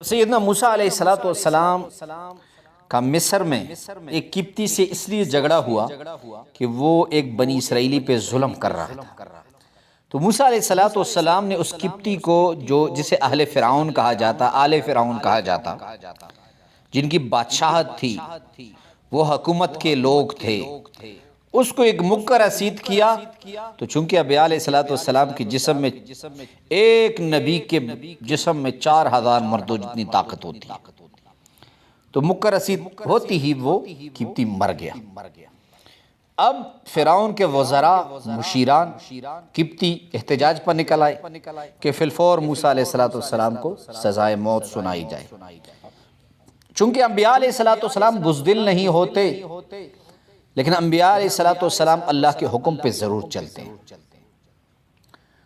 سیدنا موسیٰ علیہ السلام کا مصر میں ایک قبطی سے اس لیے جھگڑا ہوا کہ وہ ایک بنی اسرائیلی پہ ظلم کر رہا تھا۔ تو موسیٰ علیہ السلام نے اس قبطی کو جسے اہل فرعون کہا جاتا، آل فرعون کہا جاتا، جن کی بادشاہت تھی، وہ حکومت کے لوگ تھے، اس کو ایک مکر رسید کیا۔ تو چونکہ انبیاء علیہ السلام کے جسم میں ایک نبی کے جسم میں 4000 مردوں جتنی طاقت ہوتی، تو مکر رسید ہوتی ہی وہ قبطی مر گیا۔ اب فرعون کے وزراء، مشیران قبطی احتجاج پر نکل آئے کہ فی الفور موسیٰ علیہ السلام کو سزائے موت سنائی جائے۔ چونکہ انبیاء علیہ السلام بزدل نہیں ہوتے، لیکن انبیاء علیہ السلام اللہ کے حکم پہ ضرور چلتے ہیں۔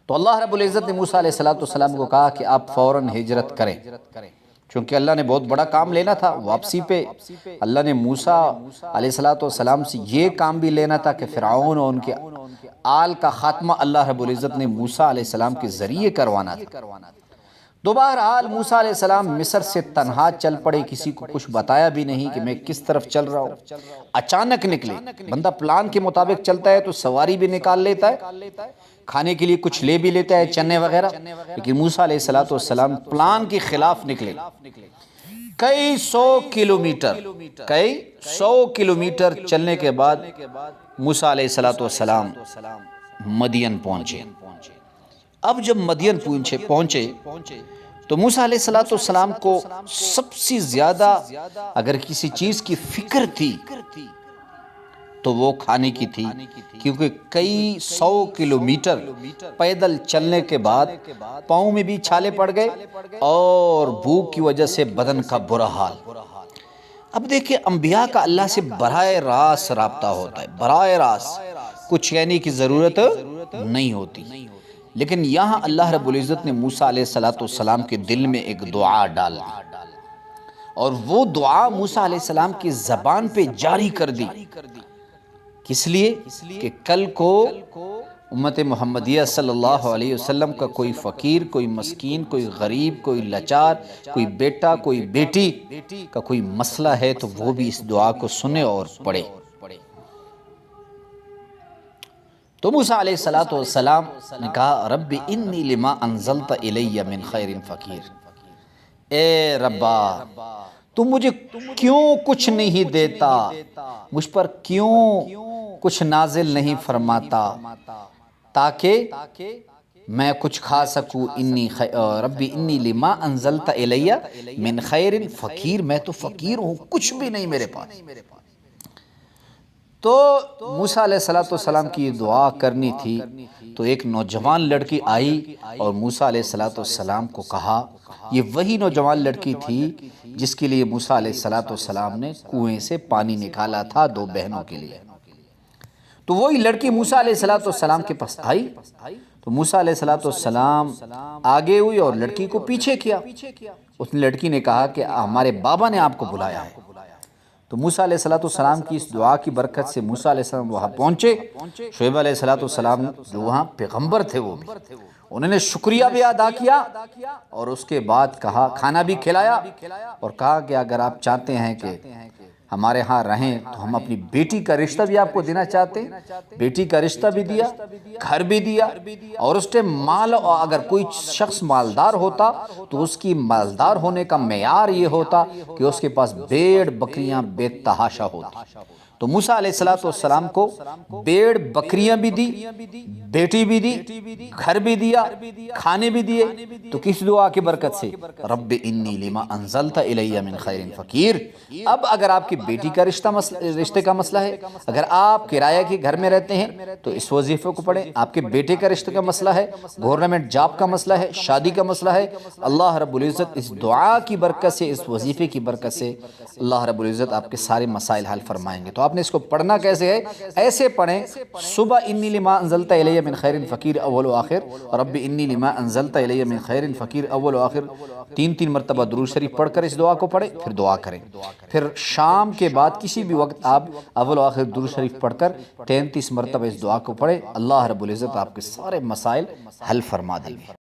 تو اللہ رب العزت نے موسیٰ علیہ السلام کو کہا کہ آپ فوراً ہجرت کریں، چونکہ اللہ نے بہت بڑا کام لینا تھا۔ واپسی پہ اللہ نے موسیٰ علیہ السلام سے یہ کام بھی لینا تھا کہ فرعون اور ان کے آل کا خاتمہ اللہ رب العزت نے موسیٰ علیہ السلام کے ذریعے کروانا تھا۔ دوبارہ حال موسیٰ علیہ السلام مصر سے تنہا چل پڑے، کسی کو کچھ بتایا بھی نہیں کہ میں کس طرف چل رہا ہوں۔ اچانک نکلے، بندہ پلان کے مطابق چلتا ہے تو سواری بھی نکال لیتا ہے، کھانے کے لیے کچھ لے بھی لیتا ہے، چنے وغیرہ، لیکن موسیٰ علیہ السلام پلان کے خلاف نکلے۔ کئی سو کلومیٹر چلنے کے بعد موسیٰ علیہ السلام مدین پہنچے۔ اب جب مدین پہنچے تو موسیٰ علیہ السلام کو سب سے زیادہ اگر کسی چیز کی فکر تھی تو وہ کھانے کی تھی، کیونکہ کئی 100 کلومیٹر پیدل چلنے کے بعد پاؤں میں بھی چھالے پڑ گئے اور بھوک کی وجہ سے بدن کا برا حال۔ اب دیکھیں، انبیاء کا اللہ سے براہ راست رابطہ ہوتا ہے، براہ راست، کچھ کہنے کی ضرورت نہیں ہوتی، لیکن یہاں اللہ رب العزت نے موسیٰ علیہ السلام کے دل میں ایک دعا ڈال دی، اور وہ دعا موسیٰ علیہ السلام کی زبان پہ جاری کر دی۔ کس لیے؟ کہ کل کو امت محمدیہ صلی اللہ علیہ وسلم کا کوئی فقیر، کوئی مسکین، کوئی غریب، کوئی لاچار، کوئی بیٹا، کوئی بیٹی کا کوئی مسئلہ ہے تو وہ بھی اس دعا کو سنے اور پڑھے۔ تو موسیٰ علیہ السلام نے کہا رب انی لما انزلت الی من خیر فقیر، اے ربا تو مجھے کیوں کچھ نہیں دیتا، مجھ پر کیوں کچھ نازل نہیں فرماتا تاکہ میں کچھ کھا سکوں۔ ربی انی لما انزلت الی من خیر فقیر، میں تو فقیر ہوں، کچھ بھی نہیں میرے پاس۔ تو موسیٰ علیہ السلام کی یہ دعا کرنی تھی تو ایک نوجوان لڑکی آئی اور موسیٰ علیہ السلام کو کہا، یہ وہی نوجوان لڑکی تھی جس کے لیے موسیٰ علیہ السلام نے کنویں سے پانی نکالا تھا 2 بہنوں کے لیے۔ تو وہی لڑکی موسیٰ علیہ السلام کے پاس آئی تو موسیٰ علیہ السلام آگے ہوئی اور لڑکی کو پیچھے کیا۔ اس لڑکی نے کہا کہ ہمارے بابا نے آپ کو بلایا ہے۔ تو موسیٰ علیہ السلام کی اس دعا کی برکت سے موسیٰ علیہ السلام وہاں پہنچے۔ شعیب علیہ السلام جو وہاں پیغمبر تھے، وہ بھی انہوں نے شکریہ بھی ادا کیا اور اس کے بعد کہا، کھانا بھی کھلایا اور کہا کہ اگر آپ چاہتے ہیں کہ ہمارے ہاں رہیں تو ہم اپنی بیٹی کا رشتہ بھی آپ کو دینا چاہتے ہیں۔ بیٹی کا رشتہ بھی دیا، گھر بھی دیا، اور اس ٹائم مال، اگر کوئی شخص مالدار ہوتا تو اس کی مالدار ہونے کا معیار یہ ہوتا کہ اس کے پاس بھیڑ بکریاں بے تحاشا ہوتی۔ تو موسیٰ علیہ السلام کو بھیڑ بکریاں بھی دی، بیٹی بھی دی، گھر بھی دیا، کھانے بھی دیے۔ تو کس دعا کی برکت سے؟ رب انی لما انزلت الی من خیر فقیر۔ اب اگر آپ کی بیٹی کا رشتے کا مسئلہ ہے، اگر آپ کرایہ کے گھر میں رہتے ہیں تو اس وظیفے کو پڑھیں۔ آپ کے بیٹے کا رشتے کا مسئلہ ہے، گورنمنٹ جاب کا مسئلہ ہے، شادی کا مسئلہ ہے، اللہ رب العزت اس دعا کی برکت سے، اس وظیفے کی برکت سے اللہ رب العزت آپ کے سارے مسائل حل فرمائیں گے۔ تو آپ نے اس کو پڑھنا کیسے ہے؟ ایسے پڑھیں، صبح انی لما انزلت الی من خیر فقیر اول و آخر، رب انی لما انزلت الی من خیر فقیر اول و آخر، 3 مرتبہ درود شریف پڑھ کر اس دعا کو پڑھیں، پھر دعا کریں۔ پھر شام کے بعد کسی بھی وقت آپ اول و آخر درود شریف پڑھ کر 33 مرتبہ اس دعا کو پڑھیں، اللہ رب العزت آپ کے سارے مسائل حل فرما دیں گے۔